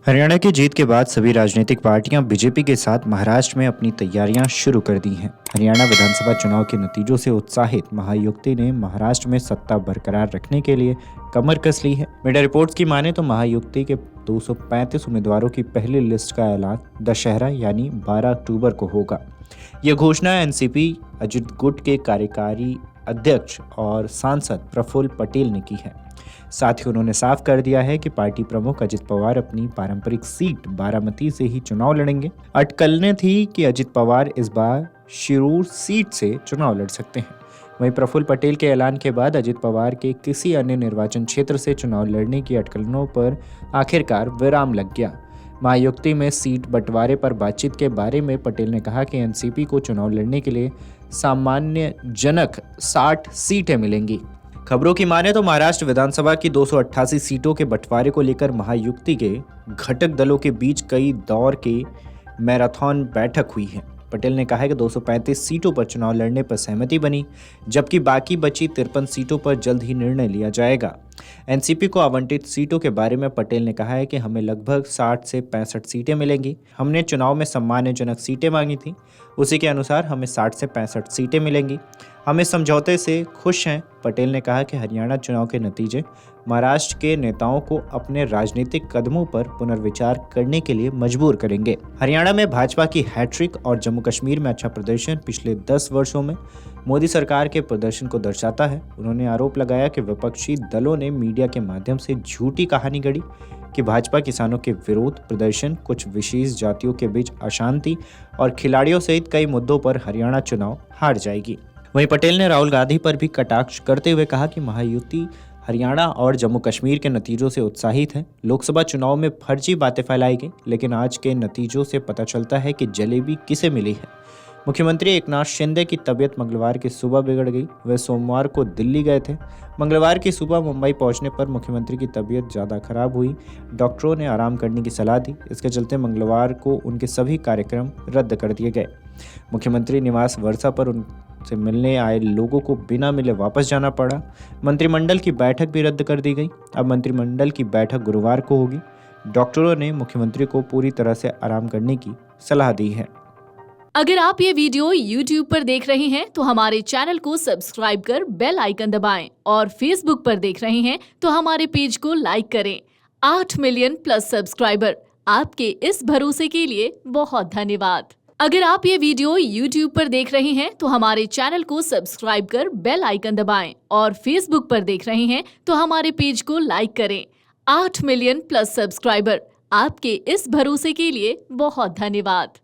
हरियाणा की जीत के बाद सभी राजनीतिक पार्टियां बीजेपी के साथ महाराष्ट्र में अपनी तैयारियां शुरू कर दी हैं। हरियाणा विधानसभा चुनाव के नतीजों से उत्साहित महायुति ने महाराष्ट्र में सत्ता बरकरार रखने के लिए कमर कस ली है। मीडिया रिपोर्ट्स की माने तो महायुति के 235 उम्मीदवारों की पहली लिस्ट का ऐलान दशहरा यानी 12 अक्टूबर को होगा। यह घोषणा एनसीपी अजित गुट के कार्यकारी अध्यक्ष और सांसद प्रफुल्ल पटेल ने की है। साथ ही उन्होंने साफ कर दिया है कि पार्टी प्रमुख अजित पवार अपनी पारंपरिक सीट बारामती से ही चुनाव लड़ेंगे। अटकलें थी कि अजित पवार इस बार शिरूर सीट से चुनाव लड़ सकते हैं। वहीं प्रफुल्ल पटेल के ऐलान के बाद अजित पवार के किसी अन्य निर्वाचन क्षेत्र से चुनाव लड़ने की अटकलों पर आखिरकार विराम लग गया। महायुति में सीट बंटवारे पर बातचीत के बारे में पटेल ने कहा कि एनसीपी को चुनाव लड़ने के लिए सामान्यजनक 60 सीटें मिलेंगी। खबरों की माने तो महाराष्ट्र विधानसभा की 288 सीटों के बंटवारे को लेकर महायुति के घटक दलों के बीच कई दौर की मैराथन बैठक हुई है। पटेल ने कहा है कि 235 सीटों पर चुनाव लड़ने पर सहमति बनी, जबकि बाकी बची 53 सीटों पर जल्द ही निर्णय लिया जाएगा। एनसीपी को आवंटित सीटों के बारे में पटेल ने कहा है कि हमें लगभग 60 से 65 सीटें मिलेंगी। हमने चुनाव में सम्मानजनक सीटें मांगी थी, उसी के अनुसार हमें 60 से 65 सीटें मिलेंगी। हम इस समझौते से खुश हैं। पटेल ने कहा कि हरियाणा चुनाव के नतीजे महाराष्ट्र के नेताओं को अपने राजनीतिक कदमों पर पुनर्विचार करने के लिए मजबूर करेंगे। हरियाणा में भाजपा की हैट्रिक और जम्मू कश्मीर में अच्छा प्रदर्शन पिछले 10 वर्षों में मोदी सरकार के प्रदर्शन को दर्शाता है। उन्होंने आरोप लगाया कि विपक्षी दलों ने मीडिया के माध्यम से झूठी कहानी गढ़ी कि भाजपा किसानों के विरोध प्रदर्शन, कुछ विशेष जातियों के बीच अशांति और खिलाड़ियों सहित कई मुद्दों पर हरियाणा चुनाव हार जाएगी। वहीं पटेल ने राहुल गांधी पर भी कटाक्ष करते हुए कहा कि महायुति हरियाणा और जम्मू कश्मीर के नतीजों से उत्साहित है। लोकसभा चुनाव में फर्जी बातें फैलाई गई, लेकिन आज के नतीजों से पता चलता है कि जलेबी किसे मिली है। मुख्यमंत्री एकनाथ शिंदे की तबीयत मंगलवार की सुबह बिगड़ गई। वे सोमवार को दिल्ली गए थे। मंगलवार की सुबह मुंबई पहुंचने पर मुख्यमंत्री की तबीयत ज़्यादा खराब हुई। डॉक्टरों ने आराम करने की सलाह दी। इसके चलते मंगलवार को उनके सभी कार्यक्रम रद्द कर दिए गए। मुख्यमंत्री निवास वर्षा पर उनसे मिलने आए लोगों को बिना मिले वापस जाना पड़ा। मंत्रिमंडल की बैठक भी रद्द कर दी गई। अब मंत्रिमंडल की बैठक गुरुवार को होगी। डॉक्टरों ने मुख्यमंत्री को पूरी तरह से आराम करने की सलाह दी है। अगर आप ये वीडियो YouTube पर देख रहे हैं तो हमारे चैनल को सब्सक्राइब कर बेल आइकन दबाएं और Facebook पर देख रहे हैं तो हमारे पेज को लाइक करें। 8 मिलियन प्लस सब्सक्राइबर, आपके इस भरोसे के लिए बहुत धन्यवाद। अगर आप ये वीडियो YouTube पर देख रहे हैं तो हमारे चैनल को सब्सक्राइब कर बेल आइकन दबाएं और Facebook पर देख रहे हैं तो हमारे पेज को लाइक करें। 8 मिलियन प्लस सब्सक्राइबर, आपके इस भरोसे के लिए बहुत धन्यवाद।